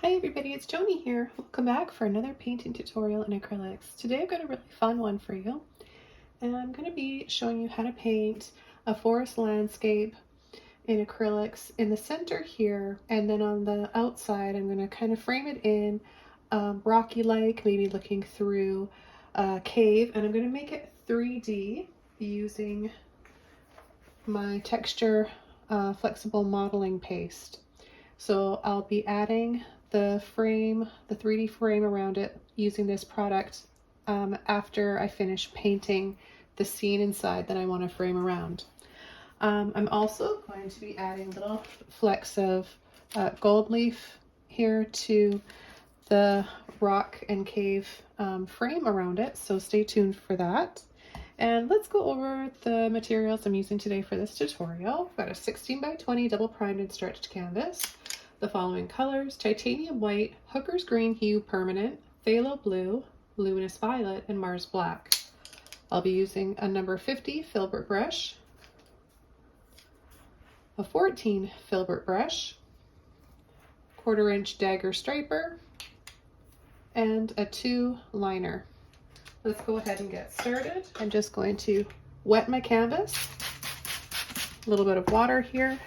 Hi everybody, it's Joni here. Welcome back for another painting tutorial in acrylics. Today I've got a really fun one for you, and I'm going to be showing you how to paint a forest landscape in acrylics in the center here, and then on the outside I'm going to kind of frame it in rocky-like, maybe looking through a cave, and I'm going to make it 3D using my texture flexible modeling paste. So I'll be adding the frame, the 3D frame around it using this product after I finish painting the scene inside that I want to frame around. I'm also going to be adding little flecks of gold leaf here to the rock and cave frame around it, so stay tuned for that. And let's go over the materials I'm using today for this tutorial. I've got a 16 by 20 double primed and stretched canvas. The following colors: titanium white, hooker's green hue permanent, phthalo blue, luminous violet, and Mars black. I'll be using a number 50 Filbert brush, a 14 Filbert brush, 1/4 inch dagger striper, and a 2 liner. Let's go ahead and get started. I'm just going to wet my canvas, a little bit of water here,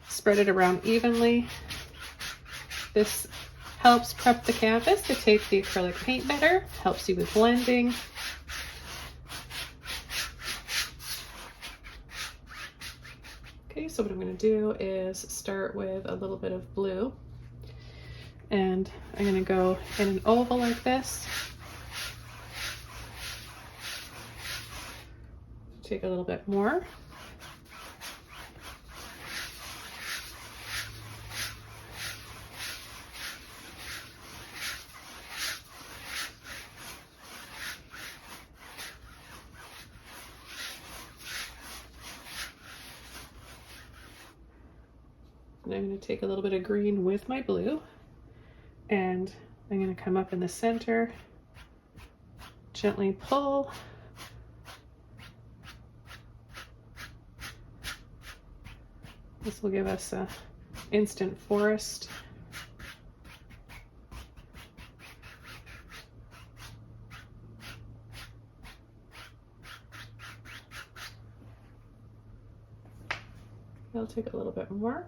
spread it around evenly. This helps prep the canvas to take the acrylic paint better, helps you with blending. Okay, so what I'm going to do is start with a little bit of blue, and I'm going to go in an oval like this. Take a little bit more. And I'm going to take a little bit of green with my blue, and I'm going to come up in the center, gently pull, this will give us an instant forest. I'll take a little bit more,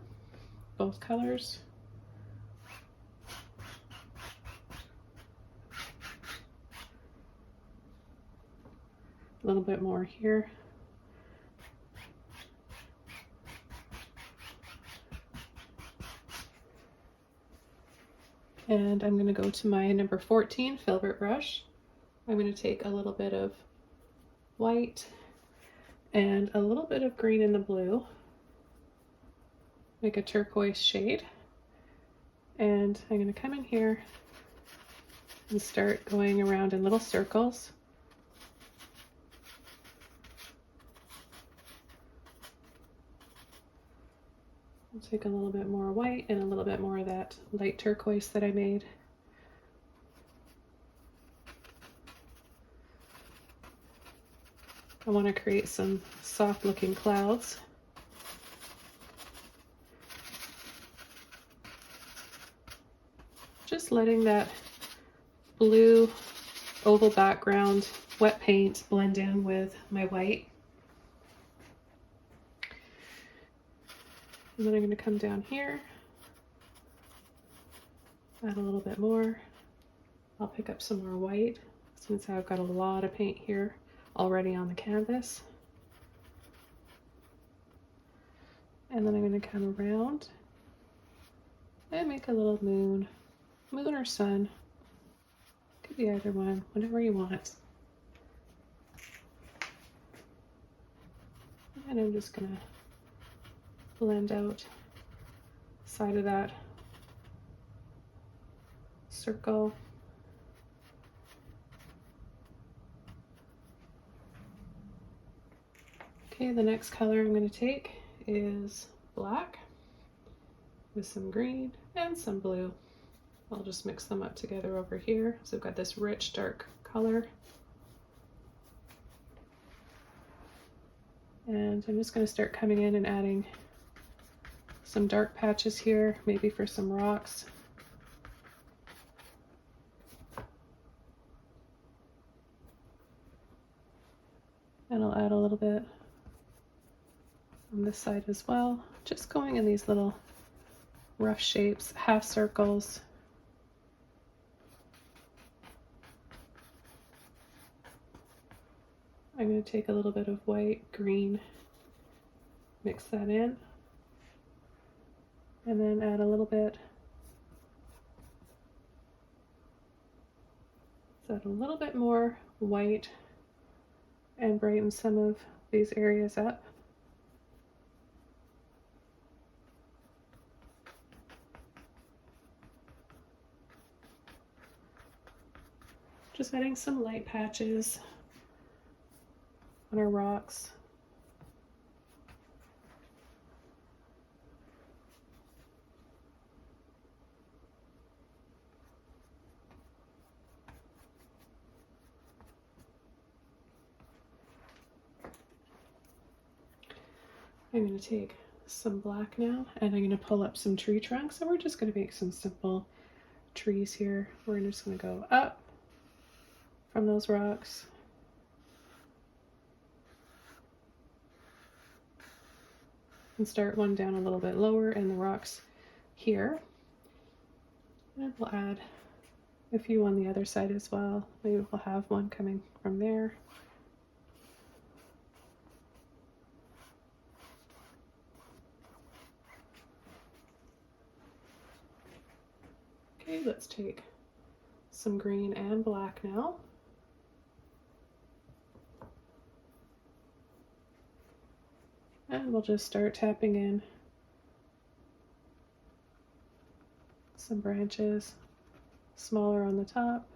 both colors. A little bit more here. And I'm going to go to my number 14 Filbert brush. I'm going to take a little bit of white and a little bit of green in the blue, make a turquoise shade, and I'm going to come in here and start going around in little circles. I'll take a little bit more white and a little bit more of that light turquoise that I made. I want to create some soft looking clouds. Just letting that blue oval background wet paint blend in with my white. And then I'm going to come down here, add a little bit more. I'll pick up some more white since I've got a lot of paint here already on the canvas. And then I'm going to come around and make a little moon or sun. Could be either one, whatever you want. And I'm just going to blend out the side of that circle. Okay, the next color I'm going to take is black with some green and some blue. I'll just mix them up together over here. So I've got this rich dark color. And I'm just going to start coming in and adding some dark patches here, maybe for some rocks. And I'll add a little bit on this side as well, just going in these little rough shapes, half circles. I'm going to take a little bit of white, green, mix that in, and then add a little bit. Let's add a little bit more white and brighten some of these areas up. Just adding some light patches on our rocks. I'm going to take some black now, and I'm going to pull up some tree trunks, and we're just going to make some simple trees here. We're just going to go up from those rocks. And start one down a little bit lower in the rocks here. And we'll add a few on the other side as well. Maybe we'll have one coming from there. Okay, let's take some green and black now. And we'll just start tapping in some branches, smaller on the top,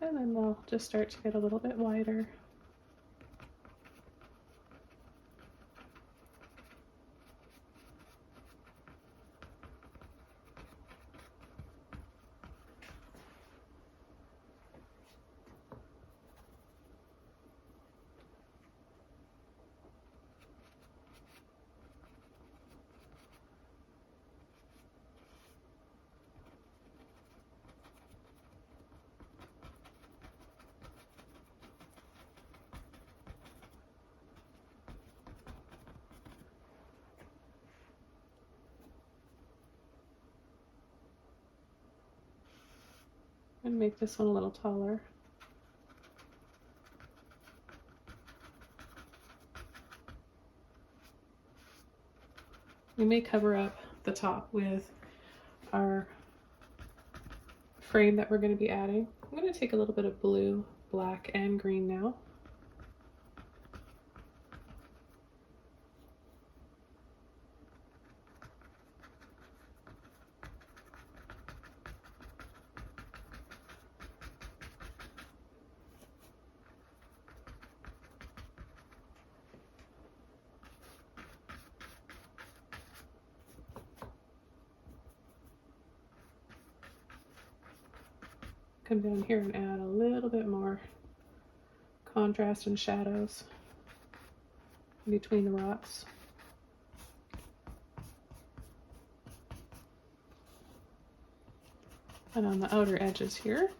and then they'll just start to get a little bit wider. And make this one a little taller. We may cover up the top with our frame that we're going to be adding. I'm going to take a little bit of blue, black, and green now. Come down here and add a little bit more contrast and shadows between the rocks. And on the outer edges here.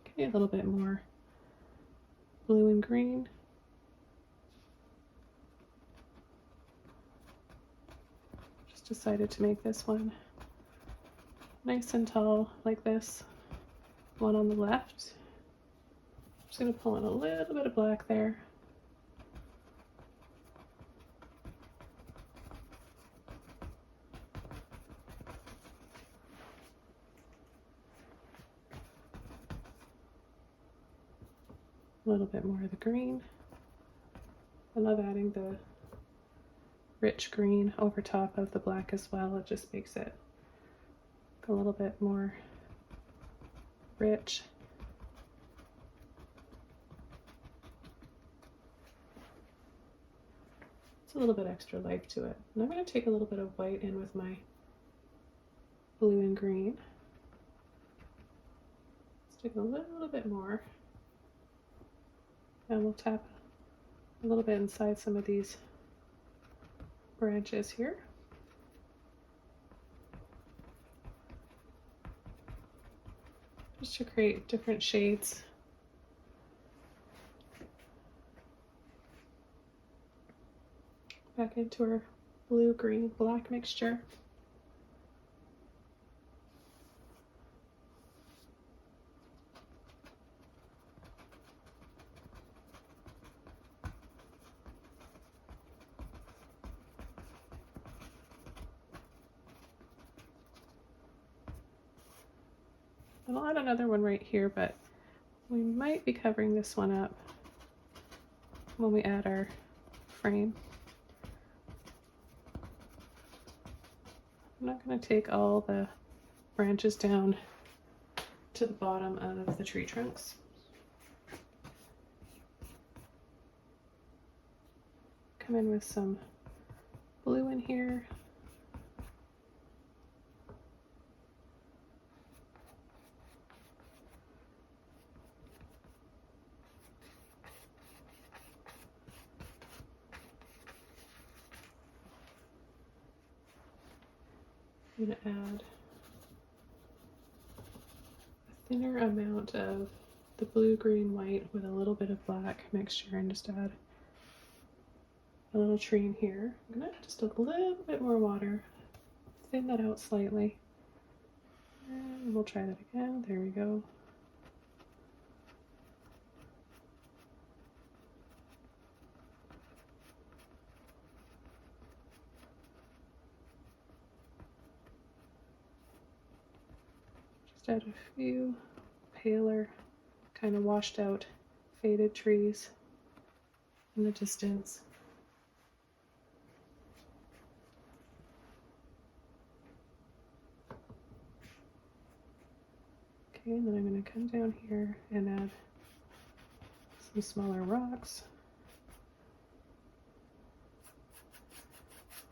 Okay, a little bit more blue and green. Just decided to make this one nice and tall like this. One on the left. Just going to pull in a little bit of black there. A little bit more of the green. I love adding the rich green over top of the black as well. It just makes it a little bit more rich. It's a little bit extra life to it. And I'm going to take a little bit of white in with my blue and green. Let's take a little bit more. And we'll tap a little bit inside some of these branches here. Just to create different shades. Back into our blue, green, black mixture. And I'll add another one right here, but we might be covering this one up when we add our frame. I'm not going to take all the branches down to the bottom of the tree trunks. Come in with some blue in here. I'm going to add a thinner amount of the blue, green, white with a little bit of black mixture and just add a little tree in here. I'm going to add just a little bit more water, thin that out slightly, and we'll try that again. There we go. Just add a few paler, kind of washed out, faded trees in the distance. Okay, and then I'm going to come down here and add some smaller rocks.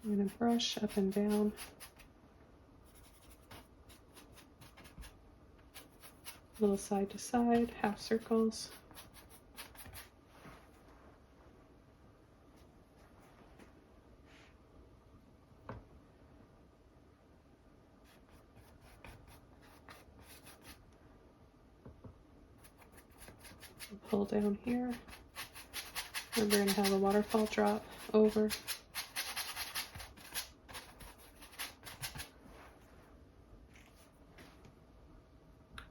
I'm going to brush up and down. Little side to side, half circles. Pull down here. And we're going to have a waterfall drop over.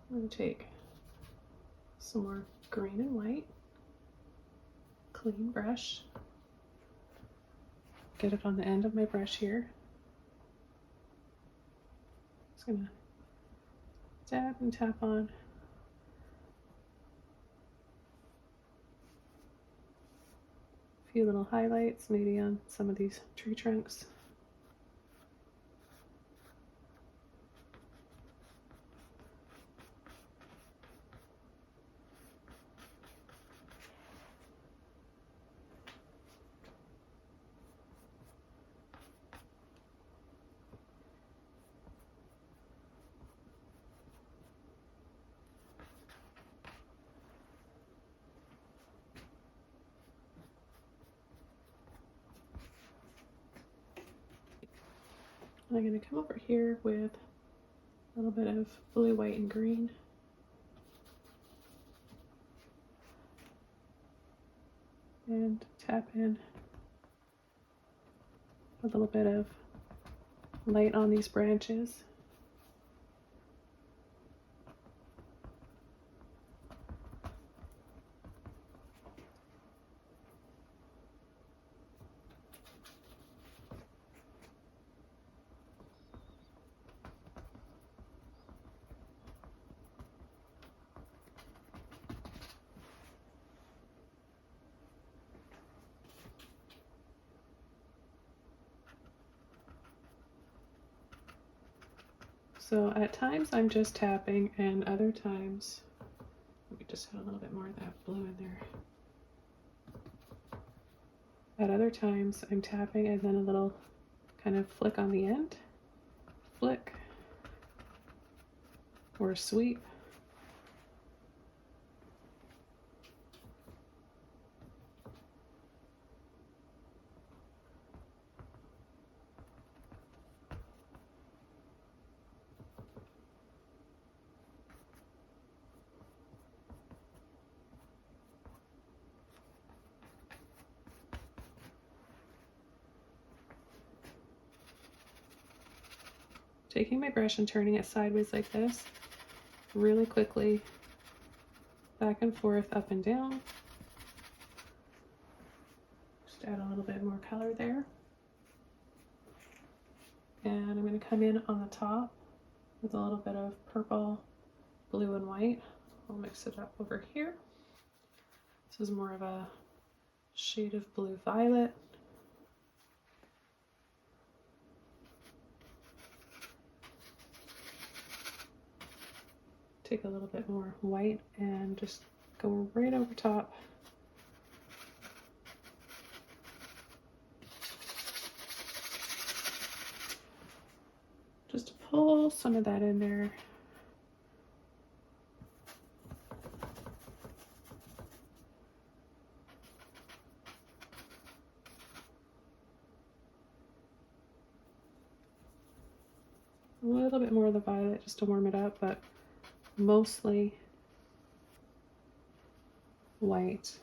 I'm going to take some more green and white, clean brush, get it on the end of my brush here. Just going to dab and tap on. A few little highlights, maybe on some of these tree trunks. I'm going to come over here with a little bit of blue, white, and green. And tap in a little bit of light on these branches. So at times I'm just tapping, and other times, let me just add a little bit more of that blue in there. At other times I'm tapping and then a little kind of flick on the end, flick, or sweep. taking my brush and turning it sideways like this, really quickly, back and forth, up and down. Just add a little bit more color there. And I'm going to come in on the top with a little bit of purple, blue, and white. I'll mix it up over here. This is more of a shade of blue violet. Take a little bit more white and just go right over top. Just to pull some of that in there. A little bit more of the violet just to warm it up, but mostly white.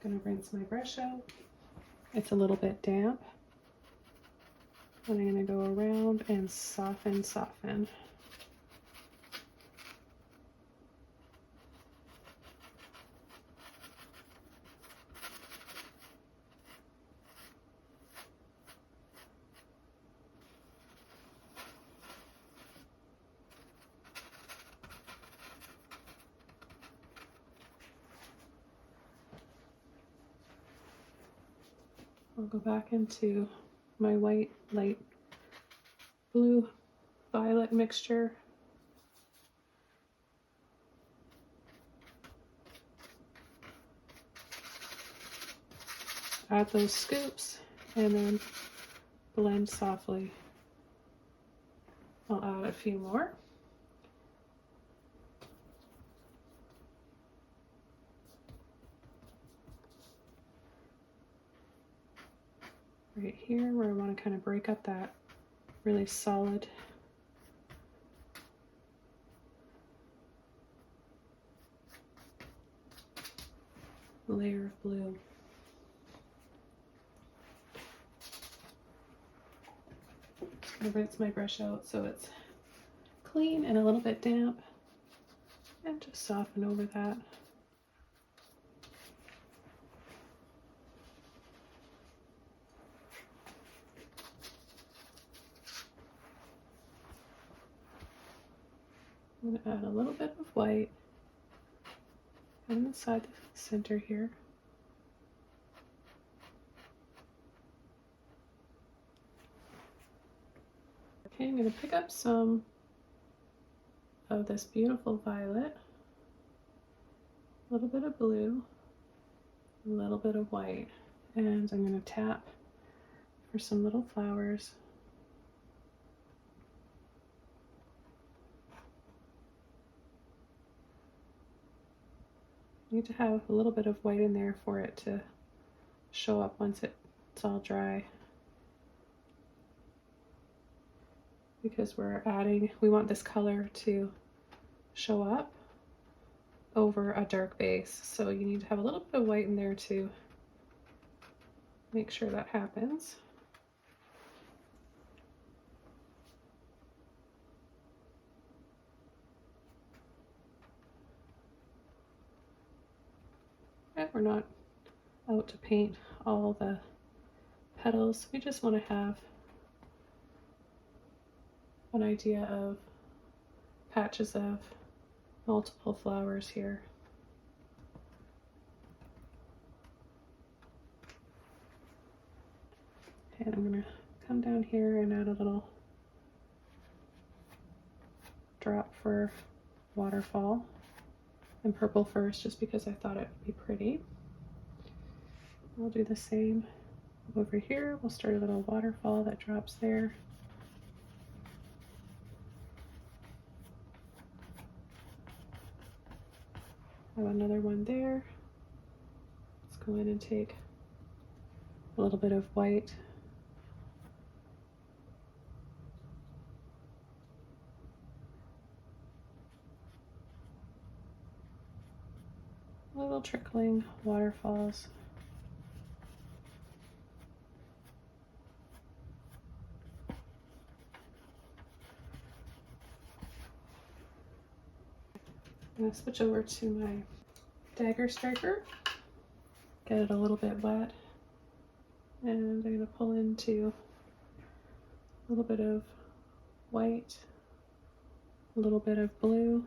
I'm gonna rinse my brush out. It's a little bit damp. And I'm gonna go around and soften. I'll go back into my white, light blue, violet mixture. Add those scoops and then blend softly. I'll add a few more. Right here where I want to kind of break up that really solid layer of blue. I rinse my brush out so it's clean and a little bit damp, and just soften over that. I'm going to add a little bit of white inside the center here. Okay, I'm going to pick up some of this beautiful violet, a little bit of blue, a little bit of white, and I'm going to tap for some little flowers. You need to have a little bit of white in there for it to show up once it's all dry. Because we want this color to show up over a dark base. So you need to have a little bit of white in there to make sure that happens. And we're not out to paint all the petals. We just want to have an idea of patches of multiple flowers here. And I'm going to come down here and add a little drop for waterfall and purple first, just because I thought it would be pretty. We'll do the same over here. We'll start a little waterfall that drops there. Have another one there. Let's go in and take a little bit of white. trickling waterfalls. I'm going to switch over to my dagger striker, get it a little bit wet, and I'm going to pull into a little bit of white, a little bit of blue,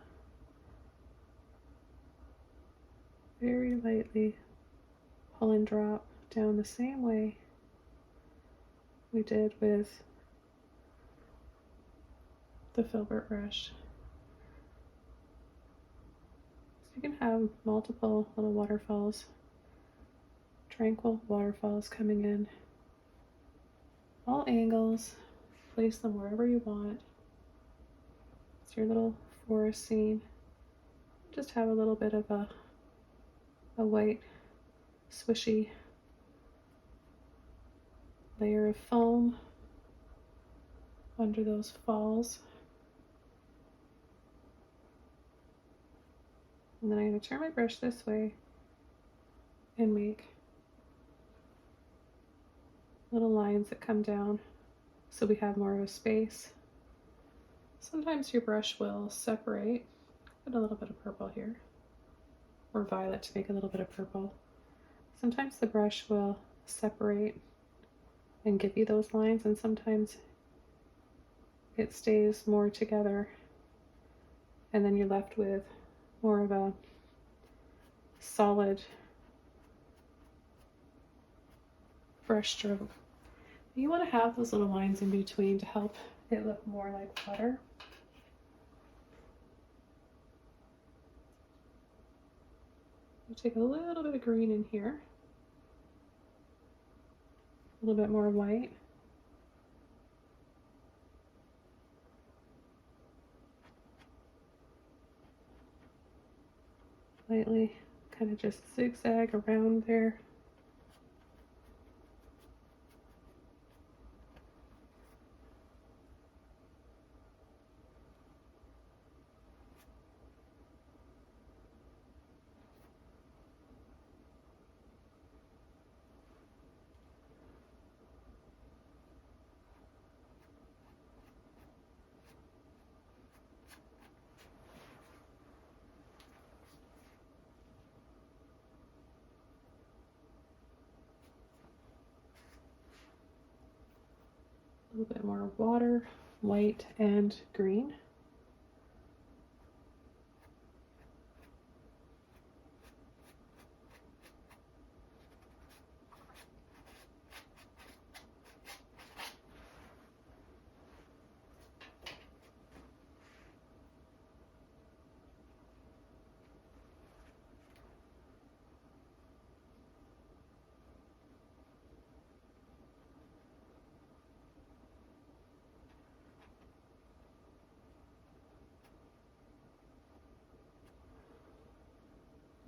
very lightly pull and drop down the same way we did with the Filbert brush. So you can have multiple little waterfalls, tranquil waterfalls coming in, all angles, place them wherever you want. It's your little forest scene. Just have a little bit of a white swishy layer of foam under those falls. And then I'm going to turn my brush this way and make little lines that come down so we have more of a space. Sometimes your brush will separate. Put a little bit of purple here, or violet to make a little bit of purple. Sometimes the brush will separate and give you those lines, and sometimes it stays more together and then you're left with more of a solid brush stroke. You want to have those little lines in between to help it look more like water. You take a little bit of green in here, a little bit more white. Lightly kind of just zigzag around there. A little bit more water, white and green.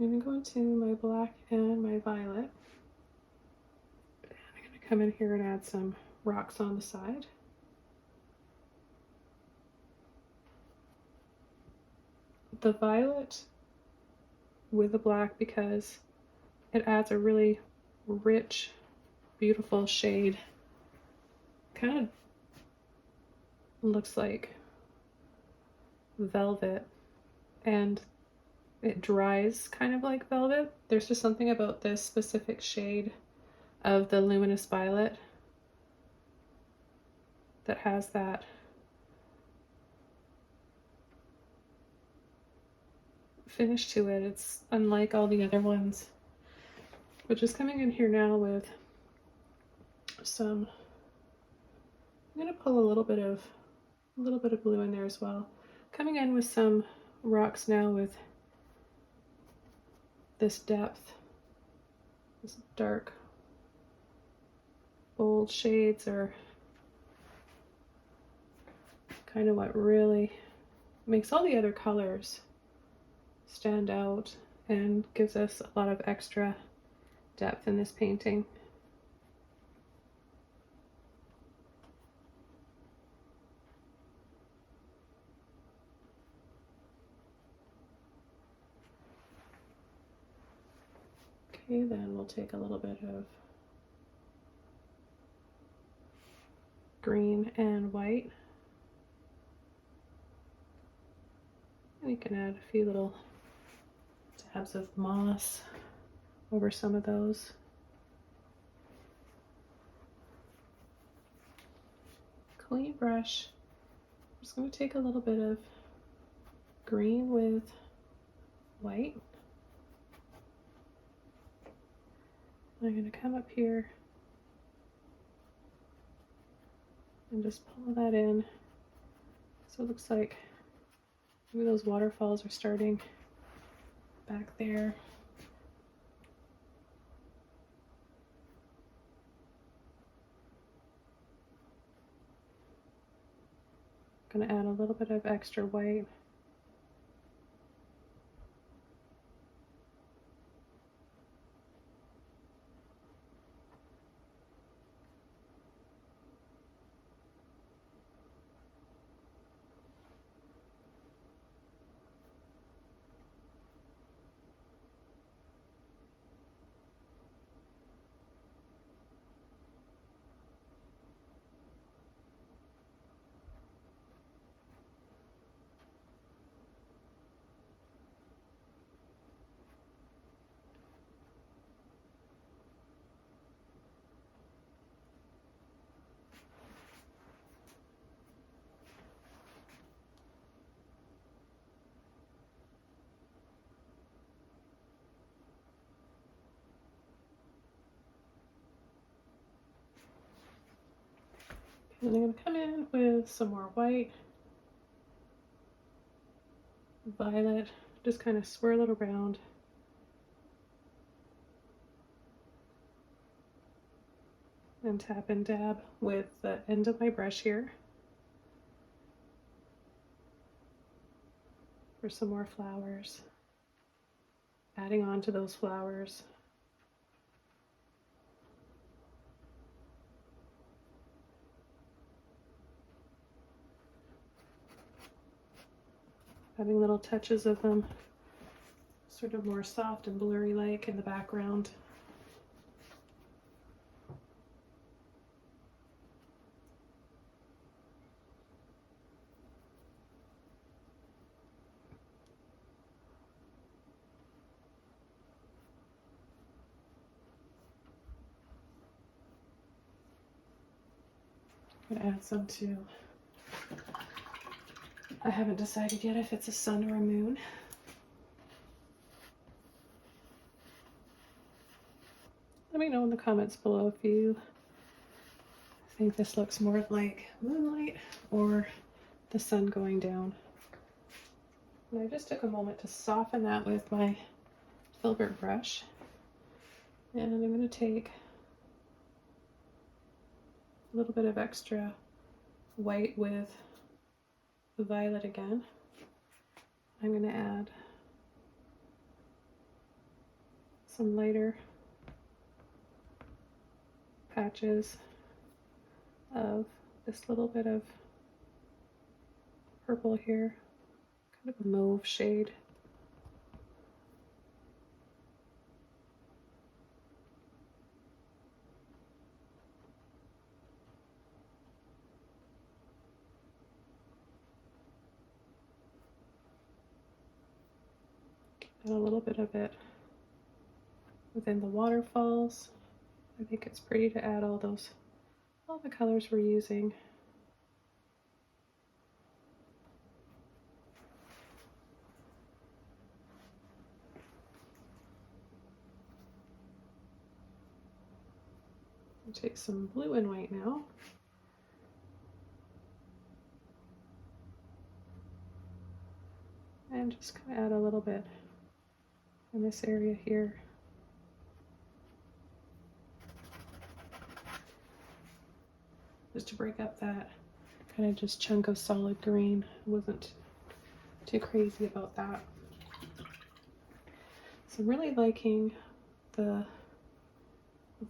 I'm going to go into my black and my violet. I'm going to come in here and add some rocks on the side. The violet with the black, because it adds a really rich, beautiful shade. Kind of looks like velvet, and it dries kind of like velvet. There's just something about this specific shade of the Luminous Violet that has that finish to it. It's unlike all the other ones. But just coming in here now with some, I'm gonna pull a little bit of blue in there as well. Coming in with some rocks now with this depth, this dark, bold shades are kind of what really makes all the other colors stand out and gives us a lot of extra depth in this painting. Okay, then we'll take a little bit of green and white. And you can add a few little dabs of moss over some of those. Clean brush. I'm just going to take a little bit of green with white. I'm going to come up here and just pull that in. So it looks like maybe those waterfalls are starting back there. I'm going to add a little bit of extra white. And I'm going to come in with some more white, violet, just kind of swirl it around. And tap and dab with the end of my brush here for some more flowers. Adding on to those flowers. Adding little touches of them, sort of more soft and blurry like in the background. I'm gonna add some too. I haven't decided yet if it's a sun or a moon. Let me know in the comments below if you think this looks more like moonlight or the sun going down. And I just took a moment to soften that with my Filbert brush. And I'm going to take a little bit of extra white with the violet again. I'm going to add some lighter patches of this little bit of purple here, kind of a mauve shade. And a little bit of it within the waterfalls. I think it's pretty to add all the colors we're using. I'll take some blue and white now. And just kind of add a little bit in this area here. Just to break up that kind of just chunk of solid green. I wasn't too crazy about that. So I'm really liking the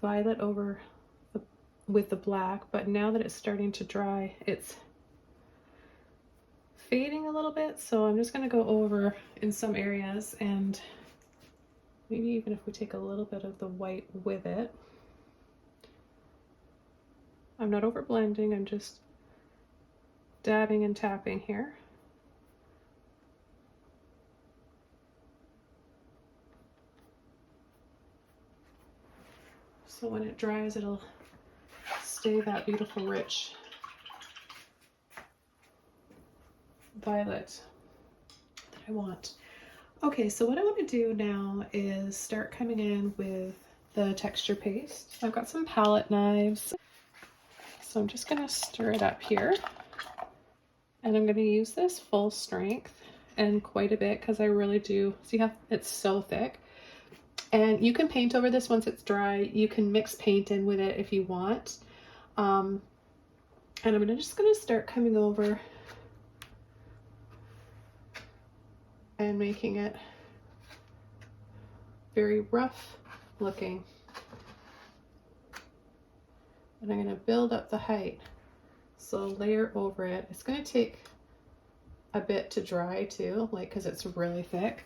violet over with the black, but now that it's starting to dry, it's fading a little bit. So I'm just going to go over in some areas and Maybe even if we take a little bit of the white with it. I'm not over blending, I'm just dabbing and tapping here. So when it dries, it'll stay that beautiful, rich violet that I want. Okay, so what I want to do now is start coming in with the texture paste. I've got some palette knives, so I'm just going to stir it up here. And I'm going to use this full strength and quite a bit because I really do, see how it's so thick. And you can paint over this once it's dry. You can mix paint in with it if you want. And I'm just going to start coming over and making it very rough looking. And I'm going to build up the height. So layer over it. It's going to take a bit to dry too, like, because it's really thick.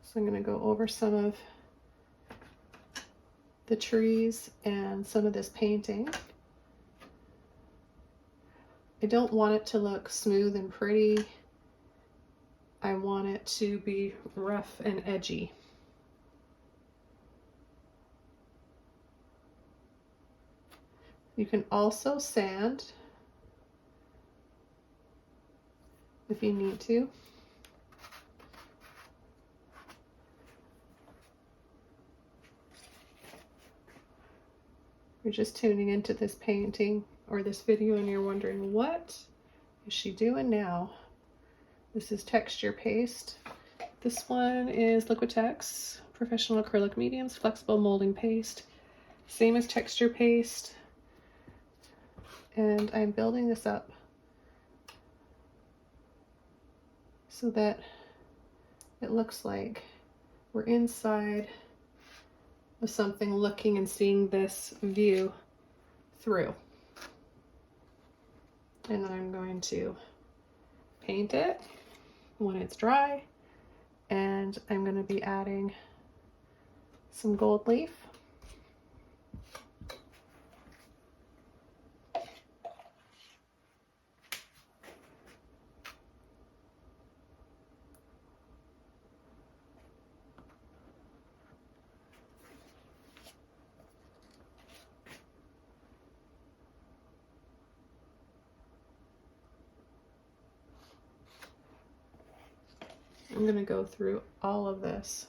So I'm going to go over some of the trees and some of this painting. I don't want it to look smooth and pretty. I want it to be rough and edgy. You can also sand if you need to. You're just tuning into this painting or this video and you're wondering, what is she doing now? This is texture paste. This one is Liquitex Professional Acrylic Mediums Flexible Molding Paste. Same as texture paste. And I'm building this up so that it looks like we're inside of something, looking and seeing this view through. And then I'm going to paint it when it's dry, and I'm going to be adding some gold leaf. I'm going to go through all of this.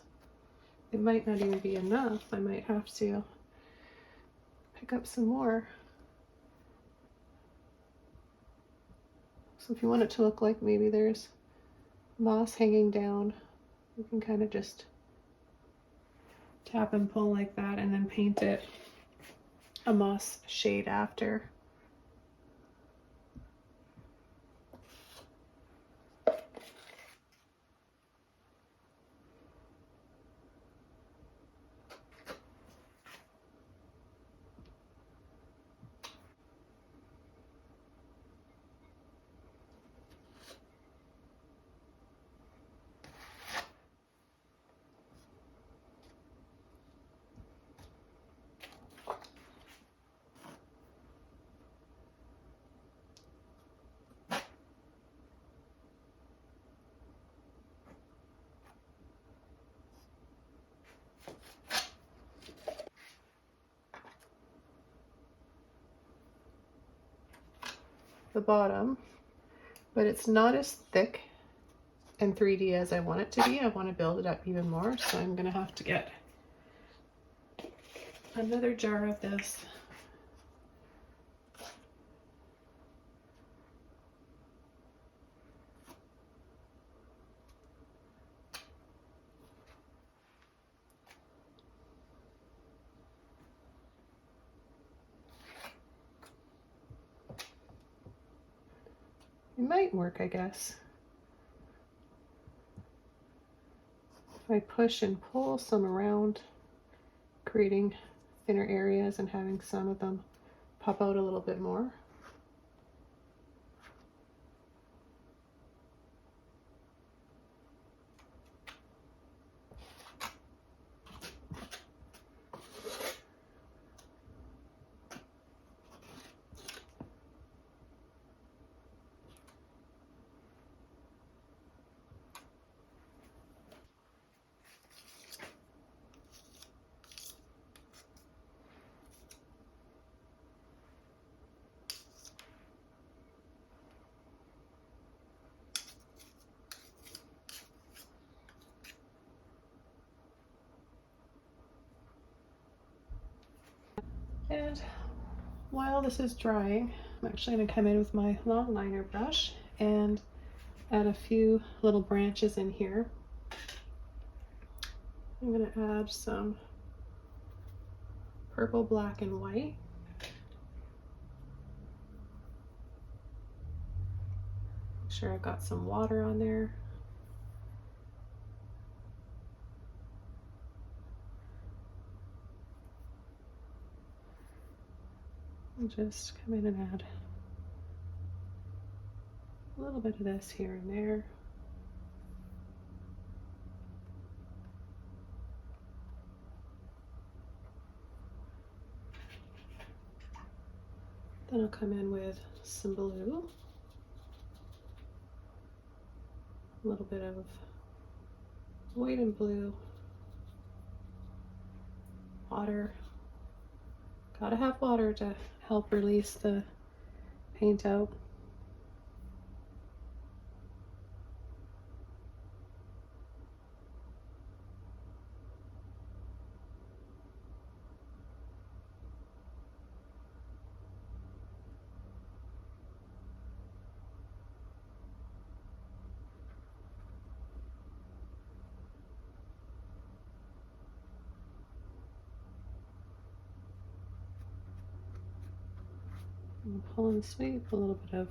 It might not even be enough. I might have to pick up some more. So if you want it to look like maybe there's moss hanging down, you can kind of just tap and pull like that and then paint it a moss shade after. The bottom, but it's not as thick and 3D as I want it to be. I want to build it up even more, so I'm going to have to get another jar of this. It might work, I guess. If I push and pull some around, creating thinner areas and having some of them pop out a little bit more. And while this is drying, I'm actually going to come in with my long liner brush and add a few little branches in here. I'm going to add some purple, black, and white. Make sure I've got some water on there. And just come in and add a little bit of this here and there. Then I'll come in with some blue, a little bit of white and blue, water. Gotta have water to help release the paint out. And pull and sweep, a little bit of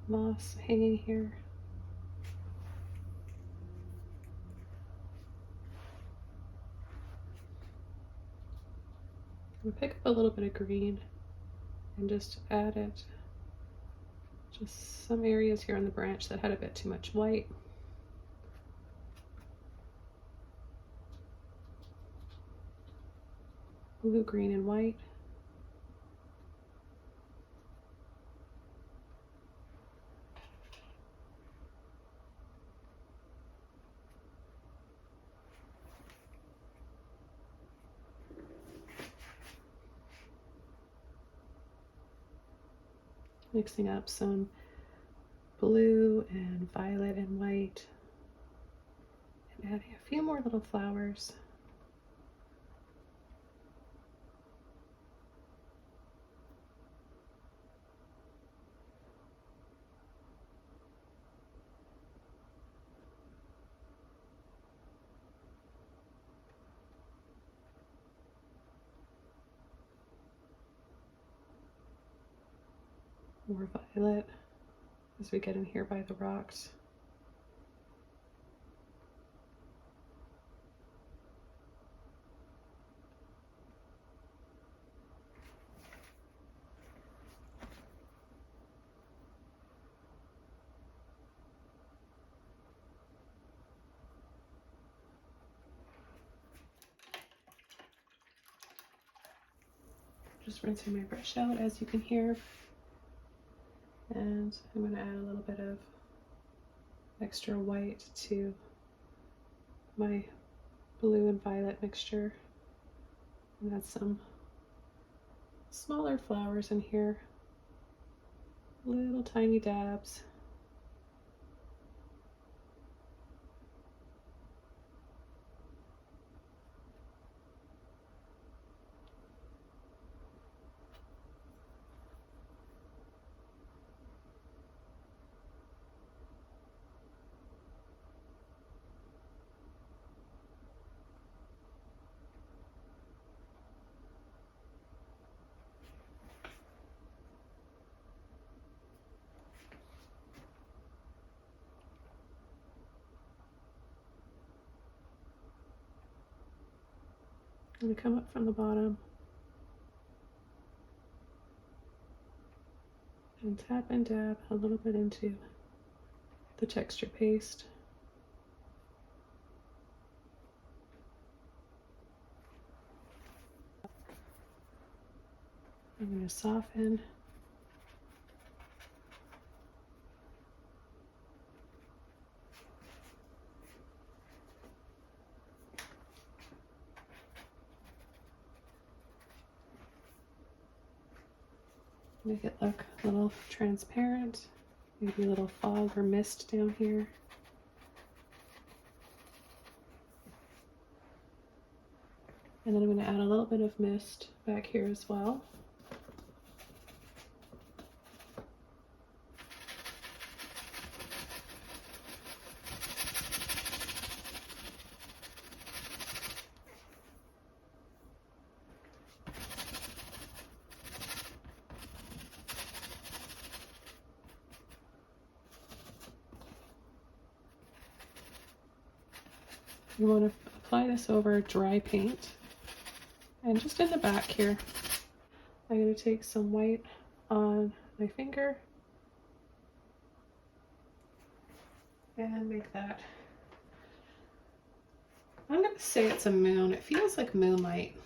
moss hanging here. I'm gonna pick up a little bit of green and just add it. Just some areas here on the branch that had a bit too much white. Blue, green, and white. Mixing up some blue and violet and white, and adding a few more little flowers. More violet as we get in here by the rocks. Just rinsing my brush out, as you can hear. And I'm going to add a little bit of extra white to my blue and violet mixture. And add some smaller flowers in here, little tiny dabs. I'm going to come up from the bottom and tap and dab a little bit into the texture paste. I'm going to soften. Make it look a little transparent, maybe a little fog or mist down here. And then I'm going to add a little bit of mist back here as well. You want to apply this over dry paint. And just in the back here, I'm going to take some white on my finger and make that, I'm going to say it's a moon. It feels like moonlight.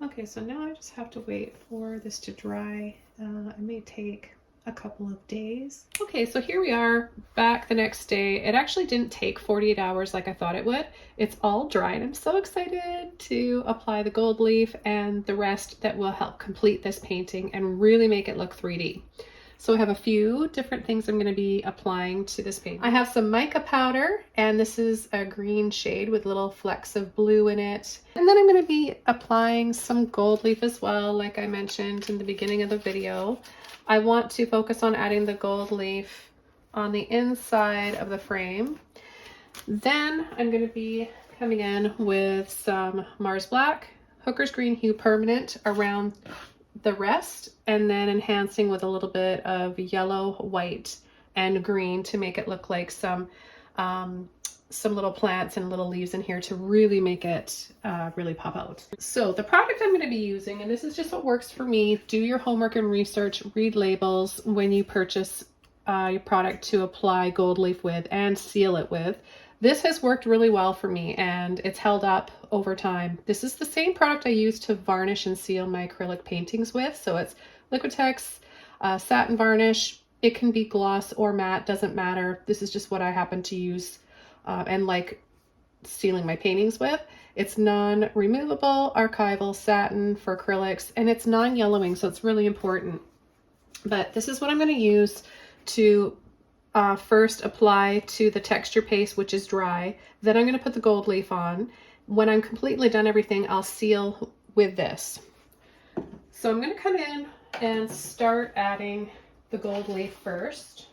Okay, so now I just have to wait for this to dry. It may take a couple of days. Okay, so here we are back the next day. It actually didn't take 48 hours like I thought it would. It's all dry and I'm so excited to apply the gold leaf and the rest that will help complete this painting and really make it look 3D. So I have a few different things I'm going to be applying to this painting. I have some mica powder, and this is a green shade with little flecks of blue in it. And then I'm going to be applying some gold leaf as well, like I mentioned in the beginning of the video. I want to focus on adding the gold leaf on the inside of the frame. Then I'm going to be coming in with some Mars Black, Hooker's Green Hue Permanent around the rest, and then enhancing with a little bit of yellow, white, and green to make it look like some little plants and little leaves in here to really make it really pop out. So the product I'm going to be using, and this is just what works for me, do your homework and research, read labels when you purchase your product to apply gold leaf with and seal it with. This has worked really well for me and it's held up over time. This is the same product I use to varnish and seal my acrylic paintings with. So it's Liquitex satin varnish. It can be gloss or matte, doesn't matter. This is just what I happen to use and like sealing my paintings with. It's non-removable archival satin for acrylics, and it's non-yellowing, so it's really important. But this is what I'm going to use to first apply to the texture paste, which is dry. Then I'm going to put the gold leaf on. When I'm completely done everything, I'll seal with this. So I'm going to come in and start adding the gold leaf first.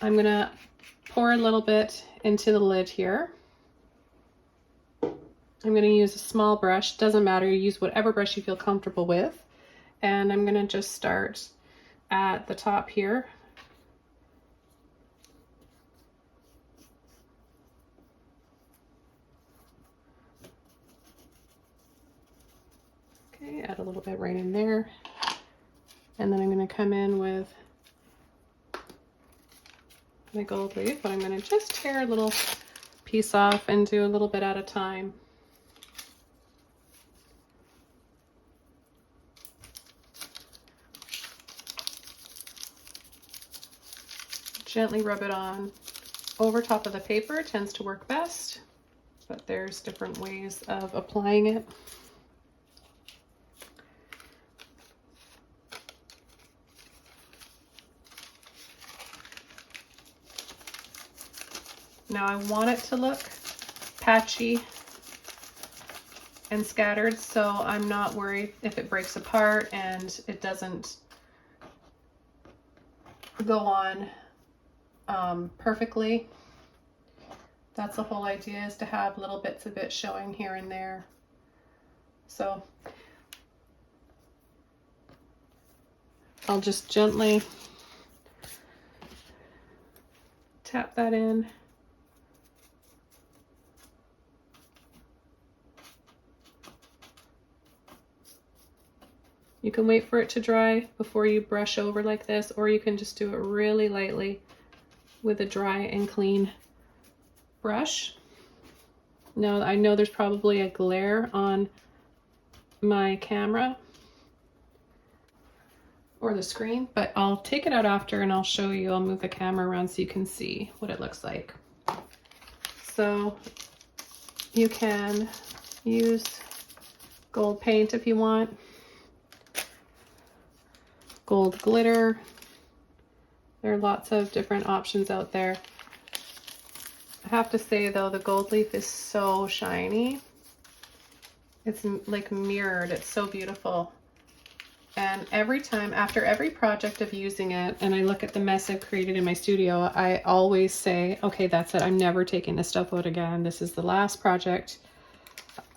I'm going to pour a little bit into the lid here. I'm going to use a small brush. Doesn't matter, you use whatever brush you feel comfortable with. And I'm going to just start at the top here. Okay, add a little bit right in there. And then I'm going to come in with my gold leaf, but I'm going to just tear a little piece off and do a little bit at a time. Gently rub it on over top of the paper. It tends to work best, but there's different ways of applying it. Now I want it to look patchy and scattered, so I'm not worried if it breaks apart and it doesn't go on perfectly. That's the whole idea, is to have little bits of it showing here and there. So I'll just gently tap that in. You can wait for it to dry before you brush over like this, or you can just do it really lightly with a dry and clean brush. Now I know there's probably a glare on my camera or the screen, but I'll take it out after and I'll show you. I'll move the camera around so you can see what it looks like. So you can use gold paint if you want, gold glitter. There are lots of different options out there. I have to say though, the gold leaf is so shiny It's like mirrored. It's so beautiful. And every time, after every project of using it, and I look at the mess I've created in my studio, I always say, okay, that's it. I'm never taking this stuff out again. This is the last project.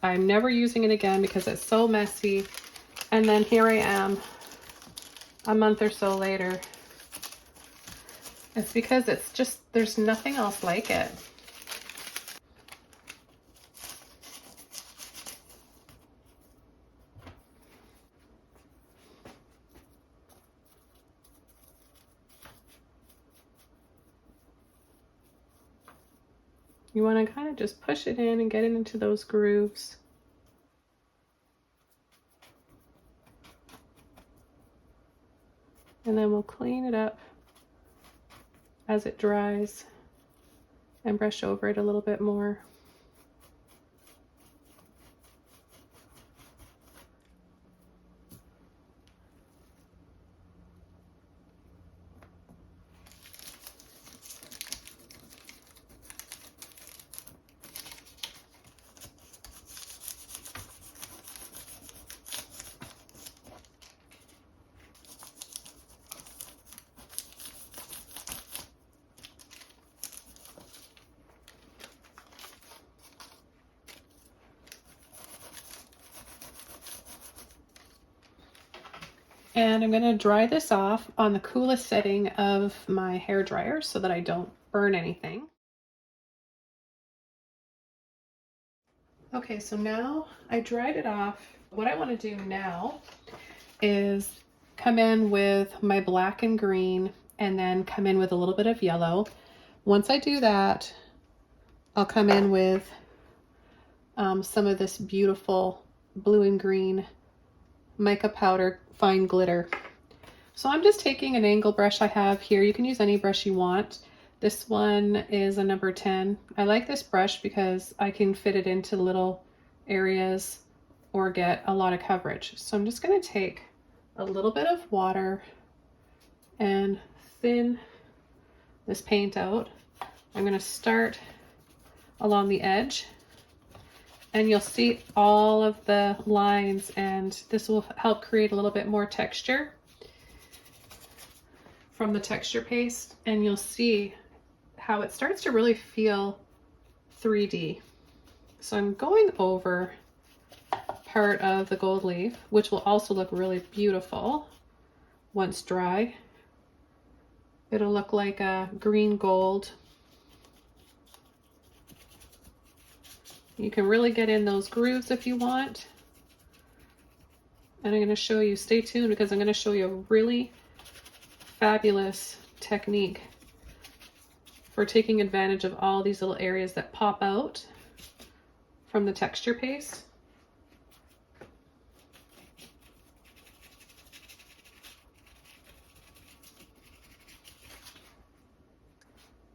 I'm never using it again because it's so messy. And then here I am a month or so later. It's because it's just, there's nothing else like it. You want to kind of just push it in and get it into those grooves. And then we'll clean it up as it dries and brush over it a little bit more. And I'm going to dry this off on the coolest setting of my hair dryer so that I don't burn anything. Okay, so now I dried it off. What I want to do now is come in with my black and green and then come in with a little bit of yellow. Once I do that, I'll come in with some of this beautiful blue and green mica powder fine glitter. So I'm just taking an angle brush I have here. You can use any brush you want. This one is a number 10. I like this brush because I can fit it into little areas or get a lot of coverage. So I'm just going to take a little bit of water and thin this paint out. I'm going to start along the edge, and you'll see all of the lines, and this will help create a little bit more texture from the texture paste, and you'll see how it starts to really feel 3D. So I'm going over part of the gold leaf, which will also look really beautiful once dry. It'll look like a green gold. You can really get in those grooves if you want. And I'm going to show you, stay tuned, because I'm going to show you a really fabulous technique for taking advantage of all these little areas that pop out from the texture paste.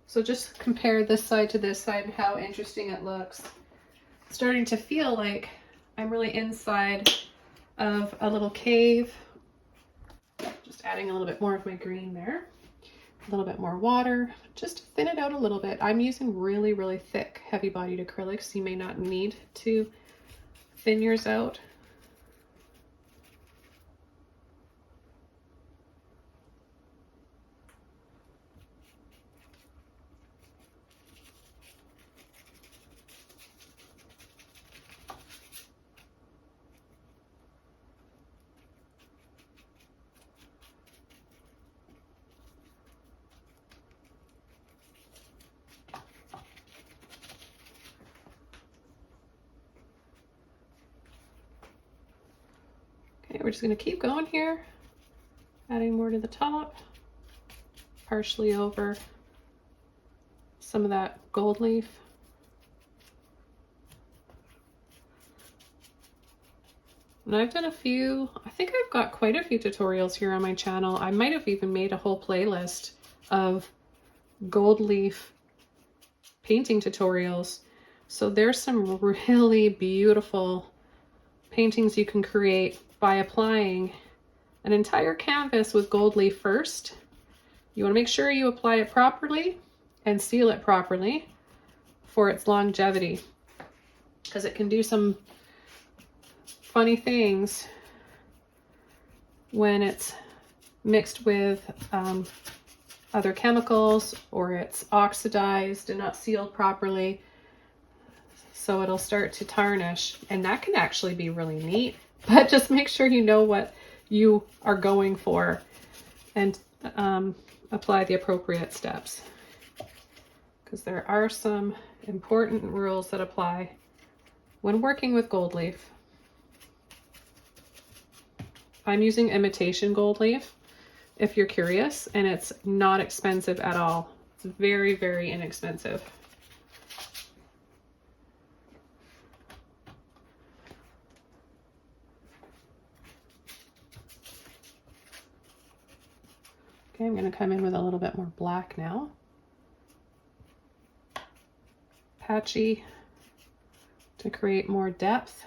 So just compare this side to this side and how interesting it looks. Starting to feel like I'm really inside of a little cave. Just adding a little bit more of my green there. A little bit more water, just to thin it out a little bit. I'm using really, really thick, heavy-bodied acrylics. You may not need to thin yours out. Okay, we're just going to keep going here, adding more to the top, partially over some of that gold leaf. And I've done a few, I think I've got quite a few tutorials here on my channel. I might have even made a whole playlist of gold leaf painting tutorials. So there's some really beautiful paintings you can create by applying an entire canvas with gold leaf first. You want to make sure you apply it properly and seal it properly for its longevity, because it can do some funny things when it's mixed with other chemicals, or it's oxidized and not sealed properly. So it'll start to tarnish, and that can actually be really neat, but just make sure you know what you are going for and apply the appropriate steps, because there are some important rules that apply when working with gold leaf. I'm using Imitation gold leaf, if you're curious, and it's not expensive at all. It's very, very inexpensive. Okay, I'm going to come in with a little bit more black now. Patchy to create more depth.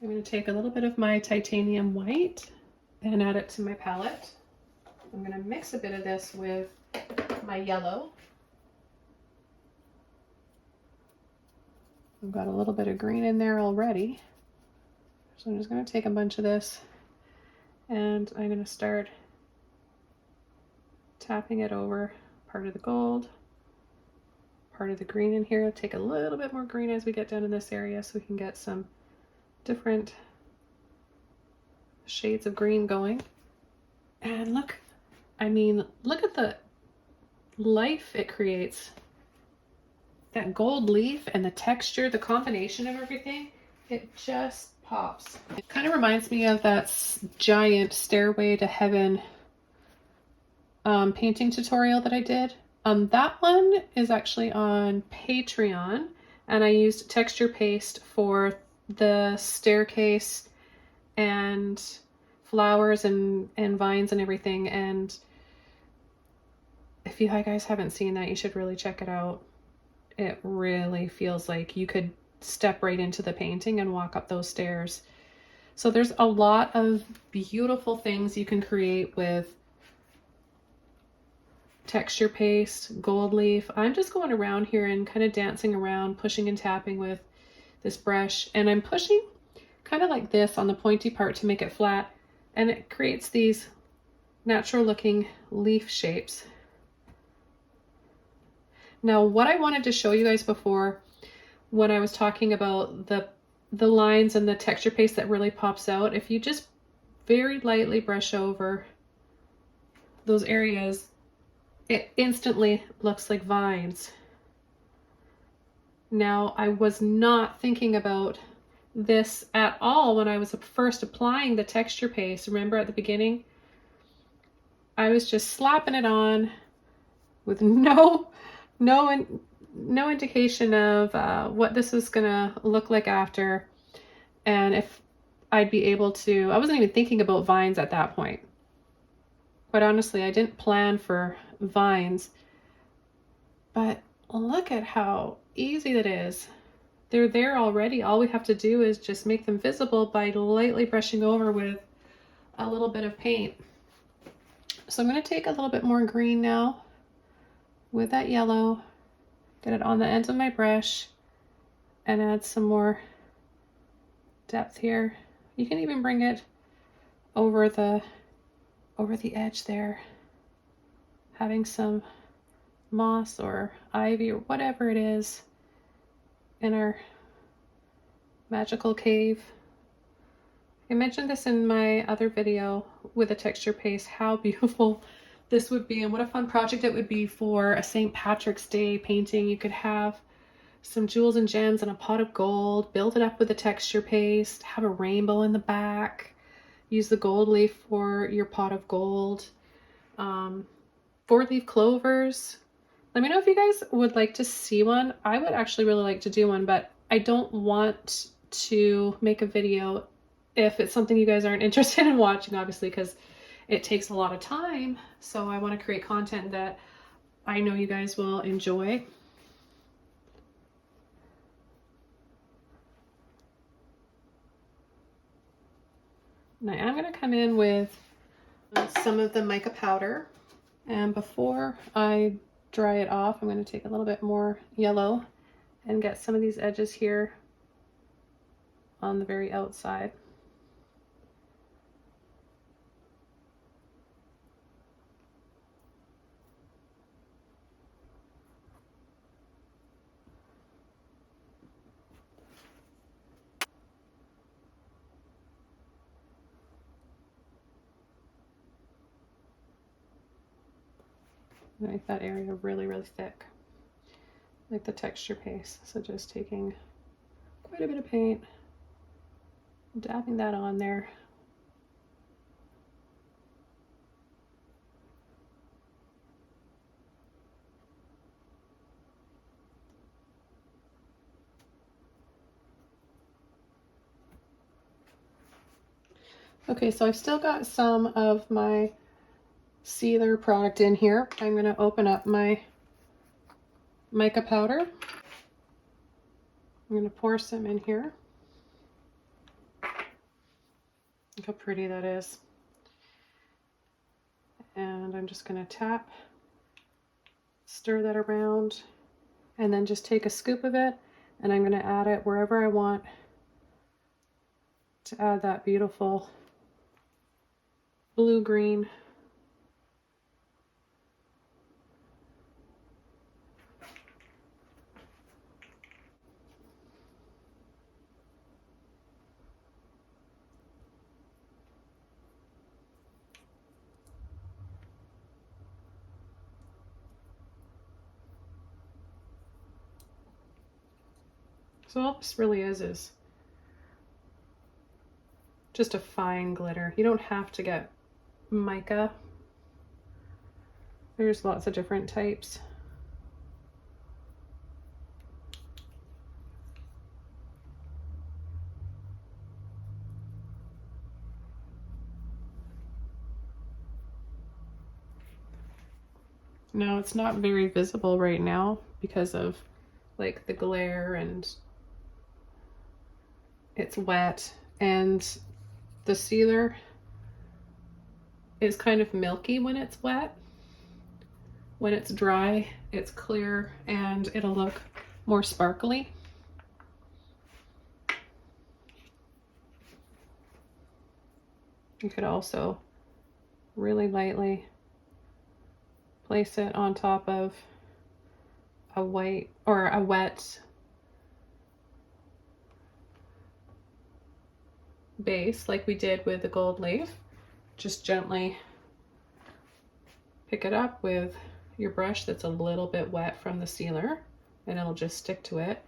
I'm going to take a little bit of my titanium white and add it to my palette. I'm going to mix a bit of this with my yellow. I've got a little bit of green in there already. So I'm just going to take a bunch of this and I'm going to start tapping it over part of the gold, part of the green in here. I'll take a little bit more green as we get down in this area so we can get some different shades of green going. And look, I mean, look at the life it creates. That gold leaf and the texture, the combination of everything, it just pops. It kind of reminds me of that giant Stairway to Heaven painting tutorial that I did. That one is actually on Patreon, and I used texture paste for the staircase and flowers and vines and everything. And if you guys haven't seen that, you should really check it out. It really feels like you could step right into the painting and walk up those stairs. So there's a lot of beautiful things you can create with texture paste, gold leaf. I'm just going around here and kind of dancing around, pushing and tapping with this brush, and I'm pushing kind of like this on the pointy part to make it flat, and it creates these natural looking leaf shapes. Now, what I wanted to show you guys before, when I was talking about the lines and the texture paste that really pops out, if you just very lightly brush over those areas, it instantly looks like vines. Now, I was not thinking about this at all when I was first applying the texture paste. Remember at the beginning? I was just slapping it on with no indication of what this was gonna look like after, and if I'd be able to. I wasn't even thinking about vines at that point. Quite honestly, I didn't plan for vines, but look at how easy that is. They're there already. All we have to do is just make them visible by lightly brushing over with a little bit of paint. So I'm going to take a little bit more green now with that yellow, get it on the ends of my brush, and add some more depth here. You can even bring it over the edge there, having some moss or ivy or whatever it is in our magical cave. I mentioned this in my other video with a texture paste, how beautiful this would be and what a fun project it would be for a St. Patrick's Day painting. You could have some jewels and gems and a pot of gold, build it up with a texture paste, have a rainbow in the back, use the gold leaf for your pot of gold, 4-leaf clovers. Let me know if you guys would like to see one. I would actually really like to do one, but I don't want to make a video if it's something you guys aren't interested in watching, obviously, because it takes a lot of time. So I want to create content that I know you guys will enjoy. And I am going to come in with some of the mica powder, and before I dry it off, I'm going to take a little bit more yellow and get some of these edges here on the very outside. Make that area really, really thick, like the texture paste. So just taking quite a bit of paint, dabbing that on there. Okay, so I've still got some of my sealer product in here. I'm going to open up my mica powder. I'm going to pour some in here. Look how pretty that is. And I'm just going to tap, stir that around, and then just take a scoop of it, and I'm going to add it wherever I want to add that beautiful blue-green. So all this really is just a fine glitter. You don't have to get mica. There's lots of different types. No, it's not very visible right now because of like the glare, and it's wet, and the sealer is kind of milky when it's wet. When it's dry, it's clear and it'll look more sparkly. You could also really lightly place it on top of a white or a wet base like we did with the gold leaf. Just gently pick it up with your brush that's a little bit wet from the sealer, and it'll just stick to it.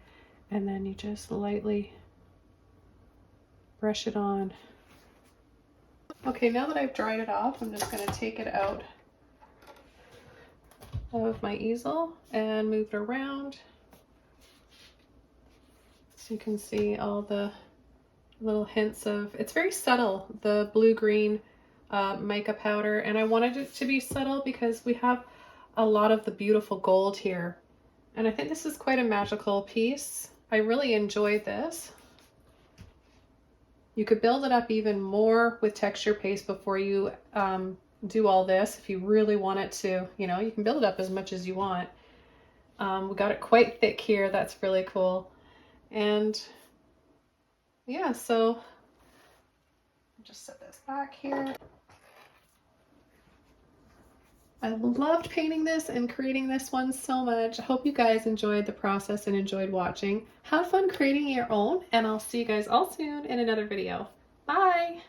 And then you just lightly brush it on. Okay, now that I've dried it off, I'm just going to take it out of my easel and move it around so you can see all the little hints of, it's very subtle, the blue-green mica powder, and I wanted it to be subtle because we have a lot of the beautiful gold here, and I think this is quite a magical piece. I really enjoyed this. You could build it up even more with texture paste before you do all this. If you really want it to, you know, you can build it up as much as you want. We got it quite thick here. That's really cool. And yeah, so I'll just set this back here. I loved painting this and creating this one so much. I hope you guys enjoyed the process and enjoyed watching. Have fun creating your own, and I'll see you guys all soon in another video. Bye!